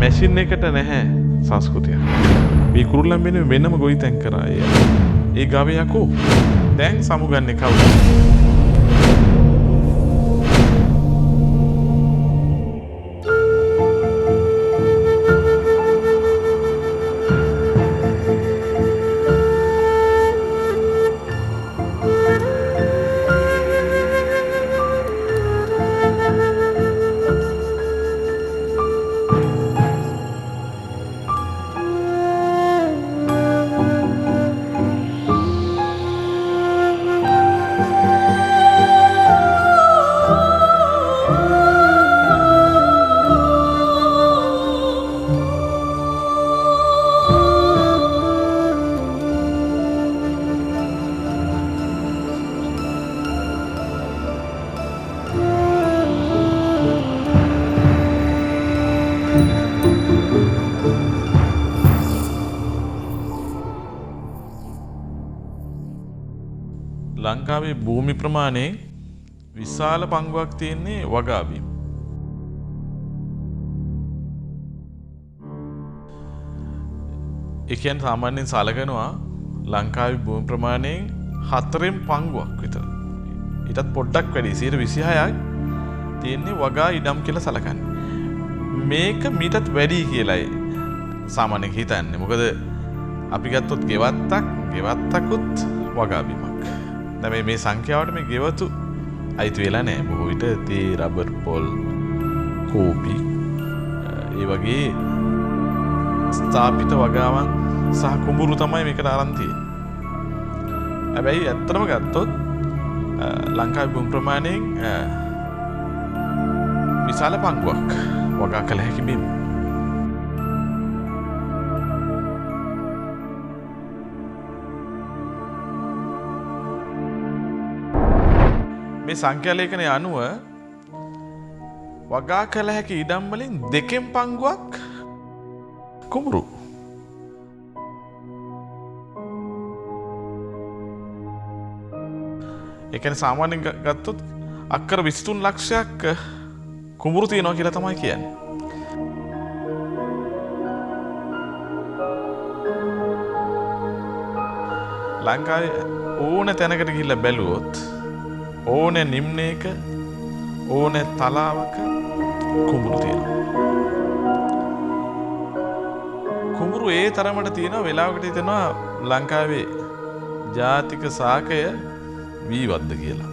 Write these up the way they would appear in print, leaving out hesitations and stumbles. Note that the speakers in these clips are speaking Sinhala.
මැෂින් එකට නැහැ සංස්කෘතිය. මේ කුරුල්ලන් වෙනුවෙන් වෙනම ගොවිතැන් කරා. ඒ ගාවේ යකෝ දැන් සමුගන්නේ කවුද? ලංකාවේ භූමි ප්‍රමාණයෙන් විශාල පංගුවක් තියෙන්නේ වගාබිම්. ඒ කියන්නේ සාමාන්‍යයෙන් සලකනවා ලංකාවේ භූමි ප්‍රමාණයෙන් 4න් පංගුවක් විතර. ඊටත් පොඩ්ඩක් වැඩි 26ක් තියෙන්නේ වගා ඉඩම් කියලා සලකන්නේ. මේක මීටත් වැඩි කියලායි සාමාන්‍යයෙන් හිතන්නේ. මොකද අපි ගත්තොත් ගෙවත්තකුත් වගාබිමක්. දැන් මේ සංඛ්‍යාවට මේ ගෙවතු අයිති වෙලා නැහැ. බොහෝ විට තේ, රබර්, පොල්, කෝපි ඒ වගේ ස්ථාපිත වගාවන් සහ කුඹුරු තමයි මේකට අරන් තියෙන්නේ. හැබැයි ඇත්තටම ගත්තොත් ලංකාවේ භූමි ප්‍රමාණයෙන් විශාල පංගුවක් වගා කළ හැකි බිම්. මේ සංඛ්‍යා ලේඛනයේ අනුව වගා කළ හැකි ඉඩම් වලින් 2න් පංගුවක් කුඹුරු. ඒ කියන්නේ සාමාන්‍යයෙන් ගත්තොත් අක්කර 23 ලක්ෂයක් කුඹුරු තියෙනවා කියලා තමයි කියන්නේ. ලංකාවේ ඕන තැනකට ගිහිල්ලා බැලුවොත් ඕනේ නිම්නයක ඕනේ තලාවක කුඹුරු තියෙනවා. කුඹුරු ඒ තරමට තියෙනවා වෙලාවකට හිතෙනවා ලංකාවේ ජාතික සාකය වීවත්ද කියලා.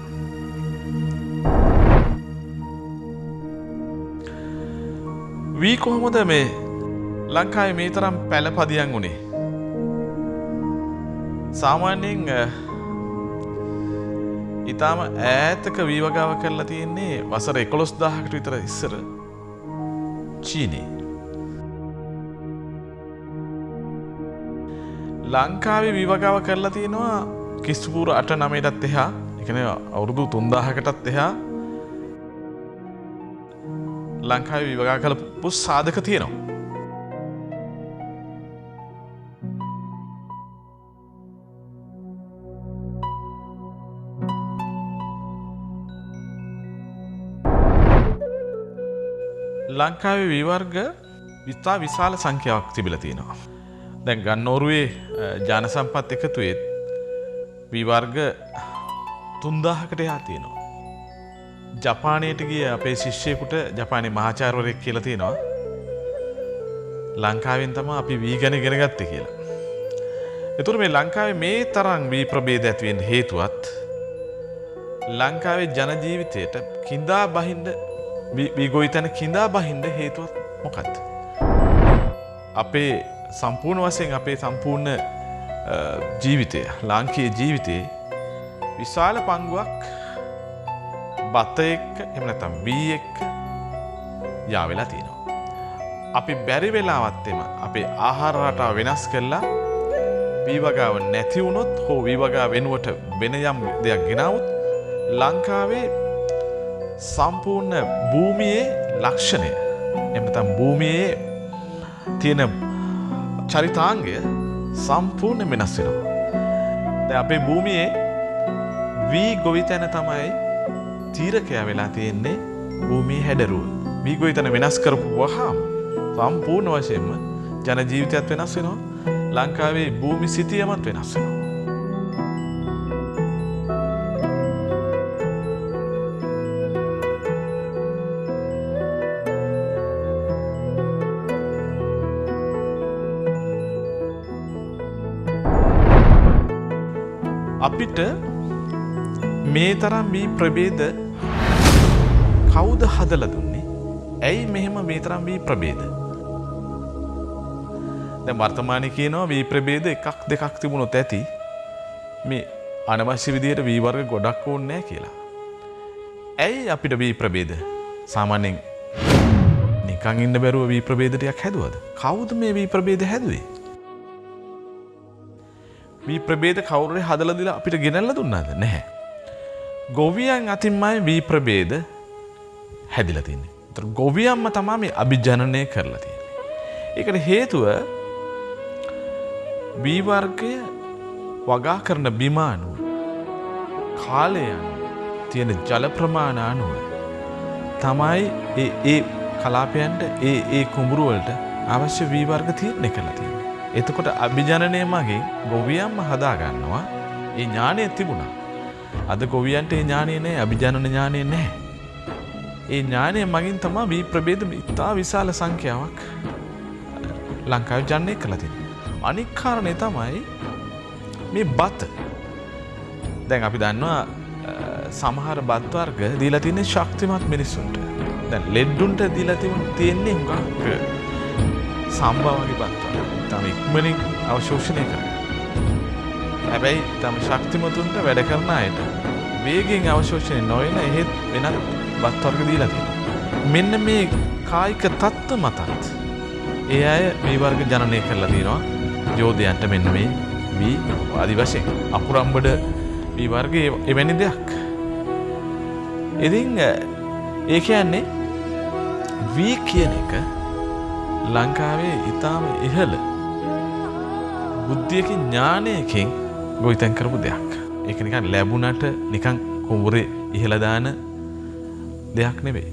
වී කොහොමද මේ ලංකාවේ මේ තරම් පැලපදියම් උනේ? සාමාන්‍යයෙන් ඊටම ඈතක වී වගාව කරලා තියෙන්නේ වසර 11000කට විතර ඉස්සර චීනයේ. ලංකාවේ වී වගාව කරලා තියෙනවා කිස්තුපුර 8-9ටත් එහා, ඒ කියන්නේ අවුරුදු 3000කටත් එහා ලංකාවේ වී වගාව කරපු සාධක තියෙනවා. ලංකාවේ වී වර්ග විශාල සංඛ්‍යාවක් තිබිලා තියෙනවා. දැන් ගන්නෝරුවේ ජන සම්පත් එකතුවෙත් වී වර්ග 3000කට එහා තියෙනවා. ජපානයට ගිය අපේ ශිෂ්‍යයෙකුට ජපානයේ මහාචාර්යවරයෙක් කියලා තියෙනවා ලංකාවෙන් තමයි අපි වී ගැන ඉගෙන ගත්තේ කියලා. ඒතර මේ ලංකාවේ මේ තරම් වී ප්‍රභේද ඇති වෙන්න හේතුවත් ලංකාවේ ජන ජීවිතයට කිඳා බහින්න වී ගොවිතැන කිඳා බහින්න හේතුවත් මොකක්ද? අපේ සම්පූර්ණ වශයෙන් අපේ සම්පූර්ණ ජීවිතය ලාංකීය ජීවිතයේ විශාල පංගුවක් බත එක්ක එහෙම නැත්නම් වී එක්ක යා වෙලා තියෙනවා. අපි බැරි වෙලාවත් එම අපේ ආහාර රටාව වෙනස් කළා වී වගාව නැති වුණොත් හෝ වී වගාව වෙනුවට වෙන යම් දෙයක් ගෙනවොත් ලංකාවේ සම්පූර්ණ භූමියේ ලක්ෂණය එහෙම නැත්නම් භූමියේ තියෙන චරිතාංගය සම්පූර්ණ වෙනස් වෙනවා. දැන් අපේ භූමියේ වී ගොවිතැන තමයි තීරකයා වෙලා තියෙන්නේ භූමියේ හැඩරුව. වී ගොවිතැන වෙනස් කරපු වහාම සම්පූර්ණ වශයෙන්ම ජන ජීවිතයත් වෙනස් වෙනවා. ලංකාවේ භූමි සිතියමත් වෙනස් වෙනවා. අපිට මේ තරම් වී ප්‍රභේද කවුද හදලා දුන්නේ? ඇයි මෙහෙම මේ තරම් වී ප්‍රභේද? දැන් වර්තමානයේ කියනවා වී ප්‍රභේද එකක් දෙකක් තිබුණොත් ඇති. මේ අනවශ්‍ය විදියට වී වර්ග ගොඩක් ඕනේ නැහැ කියලා. ඇයි අපිට වී ප්‍රභේද? සාමාන්‍යයෙන් නිකන් ඉන්න බැරුව වී ප්‍රභේද ටිකක් හැදුවද? කවුද මේ වී ප්‍රභේද හැදුවේ? වී ප්‍රභේද කවුරුරේ හදලා දීලා අපිට ගෙනල්ලා දුන්නාද? නැහැ. ගොවියන් අතින්මයි වී ප්‍රභේද හැදිලා තියෙන්නේ. ඒතර ගොවියන්ම තමයි මේ අභිජනනය කරලා තියෙන්නේ. ඒකට හේතුව වී වර්ගය වගා කරන බිම අනුව කාලය අනුව තියෙන ජල ප්‍රමාණ අනුව තමයි ඒ කලාපයන්ට ඒ කුඹුරු වලට අවශ්‍ය වී වර්ග තීරණය කරලා තියෙන්නේ. එතකොට අභිජනනය මගින් ගොවියන්ම හදා ගන්නවා. ඒ ඥාණය තිබුණා. අද ගොවියන්ට ඒ ඥාණය නැහැ, අභිජනන ඥාණය නැහැ. ඒ ඥාණය මගින් තමයි වී ප්‍රභේද ඉතා විශාල සංඛ්‍යාවක් ලංකාවේ ජනනය කරලා තියෙන්නේ. අනික් කාරණේ තමයි මේ බත. දැන් අපි දන්නවා සමහර බත් වර්ග දීලා තියෙන්නේ ශක්තිමත් මිනිස්සුන්ට. දැන් ලෙඩ්ඩුන්ට දීලා තියෙන්නේ හුඟක් සම්බා වගේ බත් වර්ග. තම ඉක්මනින් අවශෝෂණය කරනවා. හැබැයි තම ශක්තිමතුන්ට වැඩ කරන අයට වේගෙන් අවශෝෂණය නොවන එහෙත් වෙනත් බත් වර්ග දීලා තියෙනවා. මෙන්න මේ කායික තත්ත්ව මතත් ඒ අය මේ වර්ග ජනනය කරලා තියෙනවා. යෝධයන්ට මෙන්න මේ වී ආදි වශයෙන් අකුරම්බඩ වී වර්ගයේ එවැනි දෙයක්. ඉතින් ඒ කියන්නේ වී කියන එක ලංකාවේ ඊටාම ඉහළ බුද්ධියකින් ඥානයකින් ගොවිතැන් කරපු දෙයක්. ඒක නිකන් ලැබුණට නිකන් කුඹුරේ ඉහළ දාන දෙයක් නෙවෙයි.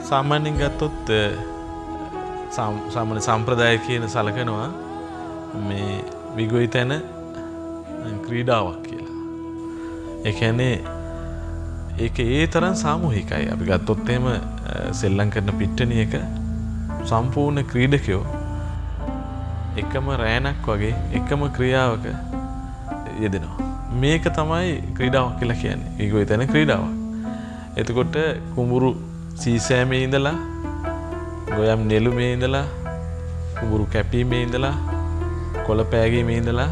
සාමාන්‍යයෙන් ගත්තොත් සාමාන්‍ය සම්ප්‍රදාය කියන සලකනවා මේ විගොවිතැන ක්‍රීඩාවක් කියලා. ඒ කියන්නේ ඒක ඒ තරම් සාමූහිකයි. අපි ගත්තොත් එහෙම සෙල්ලම් කරන පිට්ටනියක සම්පූර්ණ ක්‍රීඩකයෝ එකම රෑනක් වගේ එකම ක්‍රියාවක යෙදෙනවා. මේක තමයි ක්‍රීඩාවක් කියලා කියන්නේ. විගොවිතැන ක්‍රීඩාවක්. එතකොට කුඹුරු සීසෑමේ ඉඳලා ගොයම් නෙළුමේ ඉඳලා කුඹුරු කැපීමේ ඉඳලා කොළ පෑගීමේ ඉඳලා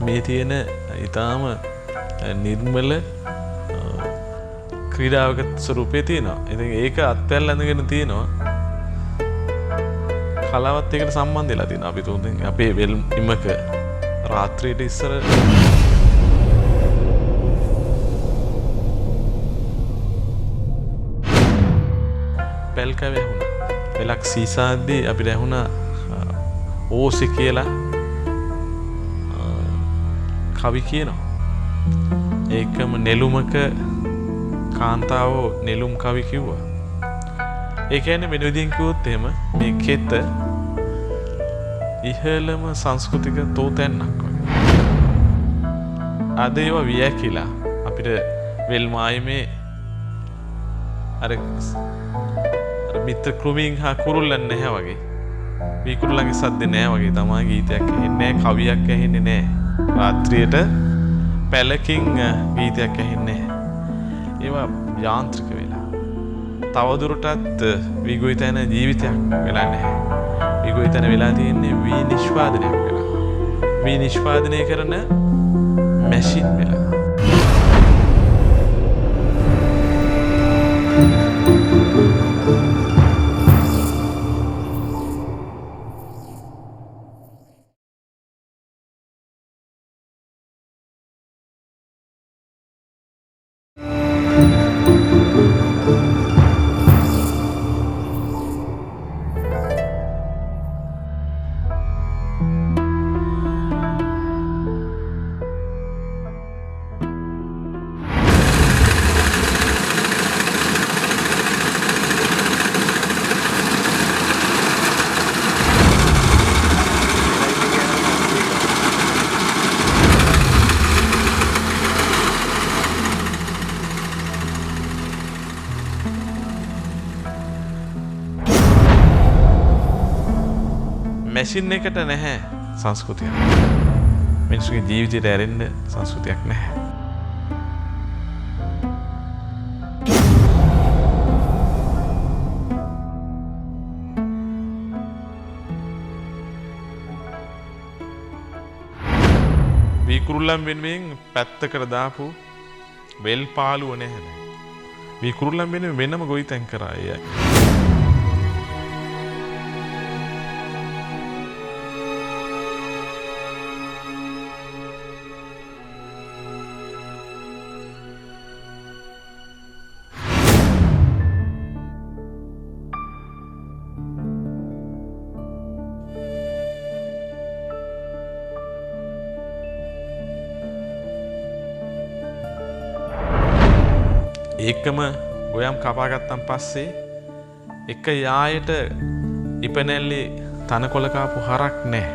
මේ තියෙන ඊටාම නිර්මල ක්‍රීඩාවක ස්වරූපේ තියෙනවා. ඉතින් ඒක අත්වැල් ඇඳගෙන තියෙනවා. කලාවත් එකට සම්බන්ධ වෙලා තියෙනවා. අපි තුන් අපේ වෙල් ඉමක රාත්‍රියට ඉස්සර පැල්කව ඇහුණා. වෙලක් සීසාද්දී අපිට ඇහුණා ඕසි කියලා කවි කියනවා. ඒකම නෙළුමක කාන්තාවෝ නෙළුම් කවි කිව්වා. ඒ කියන්නේ වෙන විදිහින් කිව්වොත් එහෙම මේ කෙත ඉහළම සංස්කෘතික තෝතැන්නක් වගේ. අද ඒවා වියැකිලා අපිට වෙල් මායිමේ අර මිත්‍ර කෘමීන් හා කුරුල්ලන් නැහැ වගේ. මේ කුරුල්ලන්ගේ සද්ද නැහැ වගේ තමයි ගීතයක් ඇහෙන්නේ නැහැ, කවියක් ඇහෙන්නේ නැහැ. රාත්‍රියට පැලකින් ගීතයක් ඇහෙන්නේ නැහැ. ඒවා යාන්ත්‍රික වෙලා. තවදුරටත් විගොයිතන ජීවිතයක් වෙලා නැහැ. විගොයිතන වෙලා තියෙන්නේ විනිෂ්පාදනයක් වෙලා. විනිෂ්පාදනය කරන මැෂින් වෙලා. මැෂින් එකට නැහැ සංස්කෘතියක්. මිනිස්සුගේ ජීවිතයට ඇරෙන්න සංස්කෘතියක් නැහැ. වීකුරුල්ලන් වෙනුවෙන් පැත්තකට දාපු වෙල් පාළුව නැහැ. වීකුරුල්ලන් වෙනුවෙන් වෙනම ගොවිතැන් කරා අය. ඒකම ගොයම් කපාගත්තන් පස්සේ එක යායට ඉපනැල්ලේ තනකොළ කාපු හරක් නැහැ.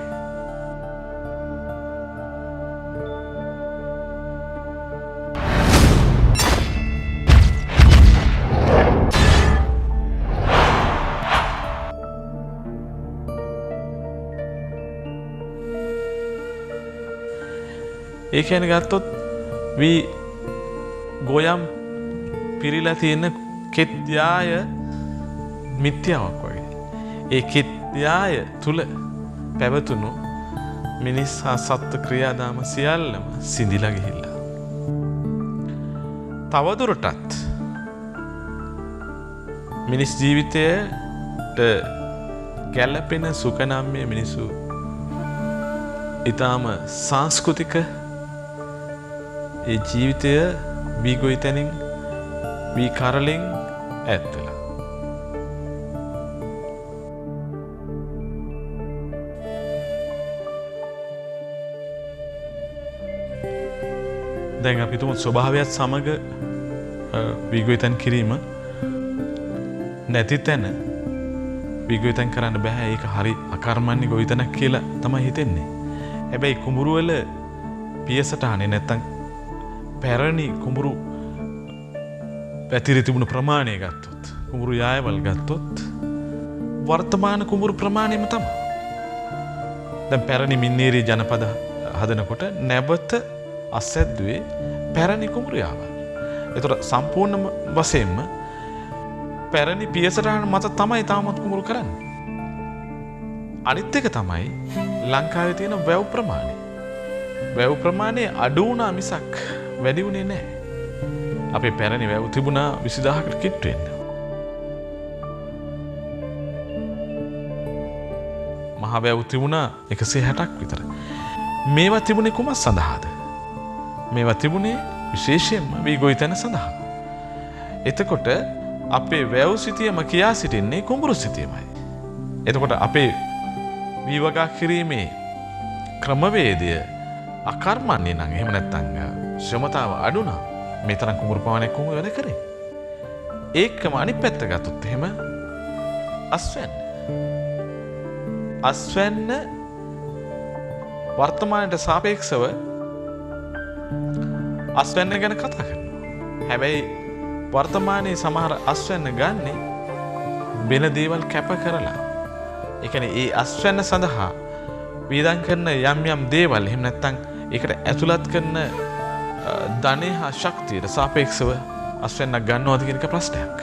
ඒ කියන්නේ ගත්තොත් ගොයම් පිරිලා තියෙන කෙත්යාය මිත්‍යාවක් වගේ. ඒ කෙත්යාය තුල පැවතුණු මිනිස් හා සත්ත්ව ක්‍රියාදාම සියල්ලම සිඳිලා ගිහිල්ලා. තවදුරටත් මිනිස් ජීවිතයට ගැළපෙන සුඛනාම්‍ය මිනිසු ඊටාම සංස්කෘතික ඒ ජීවිතය වීගොයිතනින් වී කරලින් ඇත්වෙලා. දැන් අපි තුමු ස්වභාවයත් සමග වීගොයිතන් කිරීම නැති තැන වීගොයිතන් කරන්න බෑ. ඒක හරි අකර්මණ්‍ය ගොවිතැනක් කියලා තමයි හිතෙන්නේ. හැබැයි කුඹුරු වල පියසටහනේ නැත්තම් පැරණි කුඹුරු පැතිරී තිබුණු ප්‍රමාණය ගත්තොත්, කුඹුරු යායවල් ගත්තොත් වර්තමාන කුඹුරු ප්‍රමාණයම තමයි. දැන් පැරණි මින්නේරී ජනපද හදනකොට නැවත අස්සැද්දුවේ පැරණි කුඹුරු යාවල්. ඒතර සම්පූර්ණ වශයෙන්ම පැරණි පියසටහන මත තමයි තාමත් කුඹුරු කරන්නේ. අනිත් එක තමයි ලංකාවේ තියෙන වැව් ප්‍රමාණය. වැව් ප්‍රමාණය අඩු වුණා මිසක් වැඩි වුණේ නැහැ. අපේ පැරණි වැව් තිබුණා 20000කට කිට්ටු වෙන්න. මහ වැව් තිබුණා 160ක් විතර. මේවා තිබුණේ කුමක් සඳහාද? මේවා තිබුණේ විශේෂයෙන්ම වීගොයිතැන සඳහා. එතකොට අපේ වැව් සිතියම කියා සිටින්නේ කුඹුරු සිතියමයි. එතකොට අපේ වී වගා කිරීමේ ක්‍රමවේදය අකර්මන්නේ නම් එහෙම නැත්නම් ශ්‍රමතාව අඩු නම් මේ තරම් කුඹුරු ප්‍රමාණයක් කොහොම වැඩ කරේ? ඒකම අනිත් පැත්ත ගත්තොත් එහෙම අස්වැන්න වර්තමානයට සාපේක්ෂව අස්වැන්න ගැන කතා කරනවා. හැබැයි වර්තමානයේ සමහර අස්වැන්න ගන්නේ වෙන දේවල් කැප කරලා. ඒ කියන්නේ ඒ අස්වැන්න සඳහා වේදම් කරන යම් දේවල් එහෙම නැත්නම් ඒකට ඇතුළත් කරන ධනෙ හා ශක්තියට සාපේක්ෂව අස්වැන්නක් ගන්නවද කියන එක ප්‍රශ්නයක්.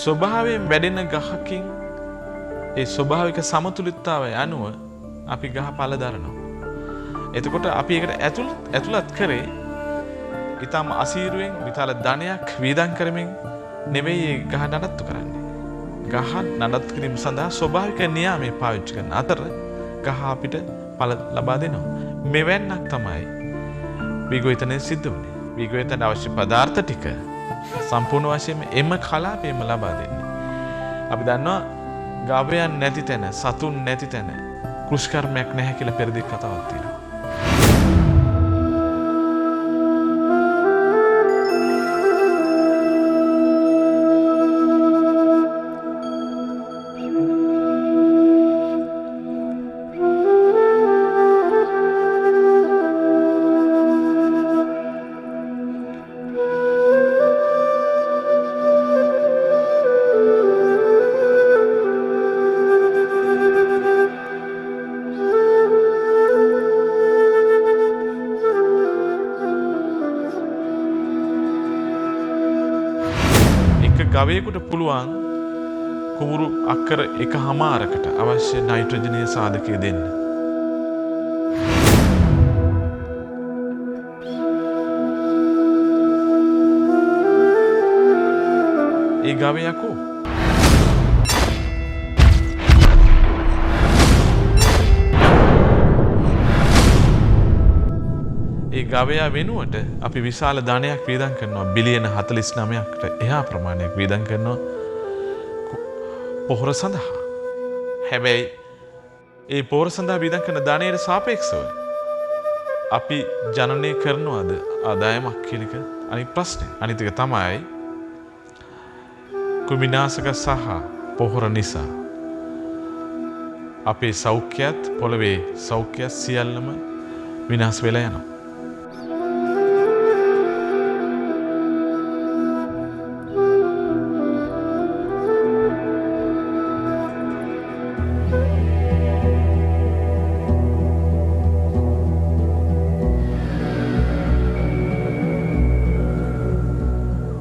ස්වභාවයෙන් වැඩෙන ගහකින් ඒ ස්වභාවික සමතුලිතතාවය අනුව අපි ගහ පළ දරනවා. එතකොට අපි ඒකට ඇතුළත් කරේ ඊටම අසීරුවෙන් විතර ධනයක් වේදම් කරමින් නෙවෙයි ගහ නඩත්තු කරන්නේ. ගහ නඩත්තු කිරීම සඳහා ස්වභාවික නියාමයේ පාවිච්චි කරන අතර ගහ අපිට පළ ලබා දෙනවා. මෙවැන්නක් තමයි විගොවිතනේ සිද්ධ වුණේ. විගොවිතනට අවශ්‍ය පදාර්ථ ටික සම්පූර්ණ වශයෙන්ම එම කලාපයෙන්ම ලබා දෙන්නේ. අපි දන්නවා ගවයන් නැති තැන, සතුන් නැති තැන කෘෂිකර්මයක් නැහැ කියලා පෙරදිග කතාවක් තියෙනවා. ගවයෙකුට පුළුවන් කුඹුරු අක්කර 1/4කට අවශ්‍ය නයිට්‍රජනීය සාධකය දෙන්න. ඒ ගවයකෝ ඒ ගවයා වෙනුවට අපි විශාල ධනයක් වේදම් කරනවා. බිලියන 49කට එහා ප්‍රමාණයක් වේදම් කරනවා පොහොර සඳහා. හැබැයි ඒ පොහොර සඳහා වේදම් කරන ධනයට සාපේක්ෂව අපි ජනනය කරනවද ආදායමක් කියන එක අනිත් ප්‍රශ්නේ. අනිත් එක තමයි කුමිනාශක සහ පොහොර නිසා අපේ සෞඛ්‍යයත් පොළවේ සෞඛ්‍යයත් සියල්ලම විනාශ වෙලා යනවා.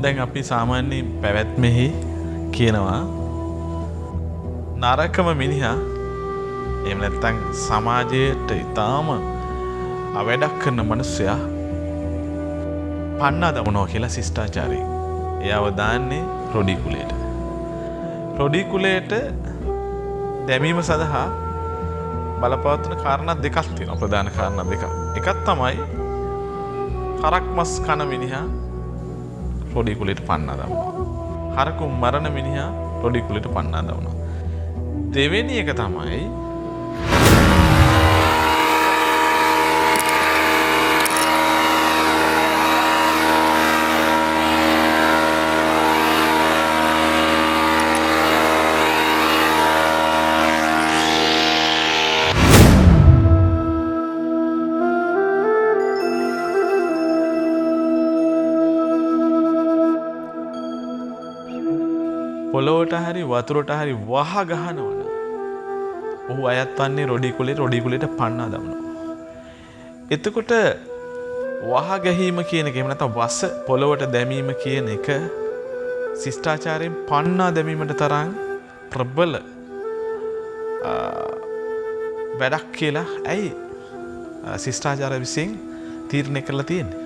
දැන් අපි සාමාන්‍යයෙන් පැවැත්මෙහි කියනවා නරකම මිනිහා එහෙම නැත්නම් සමාජයට ඊටාම අවැඩක් කරන මිනිසයා පන්නා දමනවා කියලා ශිෂ්ටාචාරයෙන්. එයාව දාන්නේ රොඩි කුලයට. රොඩි කුලයට දැමීම සඳහා බලපවත්වන කාරණා දෙකක් තියෙනවා. ප්‍රධාන කාරණා දෙකක්. එකක් තමයි හරක් මස් කන මිනිහා රොඩි කුලයට පන්නා දමනවා. හරකු මරණ මිනිහා රොඩි කුලයට පන්නා දමනවා. දෙවෙනි එක තමයි පොළොවට හරි වතුරට හරි වහ ගහනවන ඔහු අයත් වන්නේ රොඩි කුලයට පන්නා දමනවා. එතකොට වහ ගැහීම කියන එක එහෙම නැත්නම් වස පොළොවට දැමීම කියන එක ශිෂ්ටාචාරයෙන් පන්නා දැමීමට තරම් ප්‍රබල වැඩක් කියලා ඇයි ශිෂ්ටාචාර විසින් තීරණය කරලා තියෙන්නේ?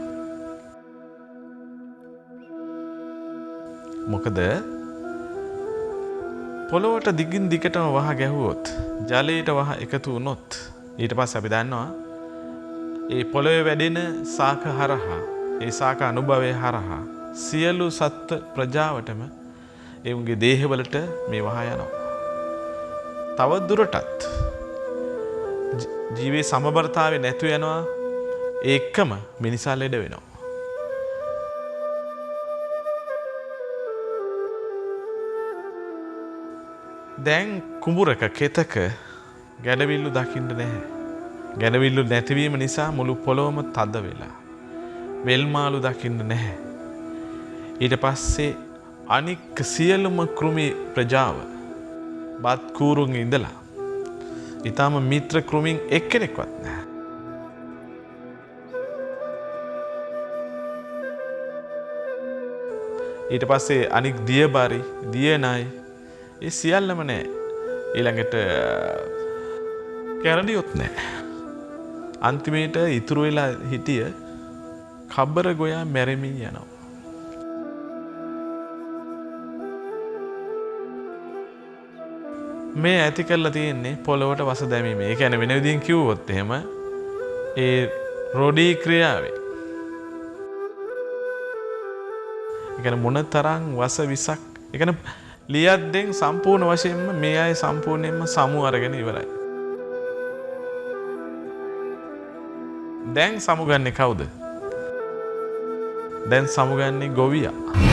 මොකද පොළොවට දිගින් දිගටම වහ ගැහුවොත් ජලයට වහ එකතු වුණොත් ඊට පස්සේ අපි දන්නවා ඒ පොළොවේ වැඩෙන සාක හරහා ඒ සාක අනුභවය හරහා සියලු සත්ත්ව ප්‍රජාවටම ඒ උන්ගේ දේහවලට මේ වහ යනවා. තව දුරටත් ජීවේ සමබරතාවය නැතු යනවා. ඒකම මිනිසා ලෙඩ වෙනවා. දැන් කුඹුරක කෙතක ගැඩවිල්ලු දකින්න නැහැ. ගැඩවිල්ලු නැතිවීම නිසා මුළු පොළොවම තද වෙලා. වෙල්මාලු දකින්න නැහැ. ඊට පස්සේ අනික් සියලුම කෘමි ප්‍රජාව බත් කූරුන් ඉඳලා ඊටම මිත්‍ර කෘමින් එක්කෙනෙක්වත් නැහැ. ඊට පස්සේ අනික් දියබරි දියනයි ඒ සියල්ලම නැහැ. ඊළඟට කැරඩියොත් නැහැ. අන්තිමේට ඉතුරු වෙලා හිටිය කබර ගොයා මැරෙමින් යනවා. මේ ඇති කරලා තියෙන්නේ පොළොවට වස දැමීම. ඒ කියන්නේ වෙන විදිහින් කිව්වොත් එහෙම ඒ රොඩී ක්‍රියාවේ. ඒ කියන්නේ මොන තරම් වස විසක්. ඒ කියන්නේ ලියද්දෙන් සම්පූර්ණ වශයෙන්ම මේ අය සම්පූර්ණයෙන්ම සමු අරගෙන ඉවරයි. දැන් සමුගන්නේ කවුද? දැන් සමුගන්නේ ගොවියා.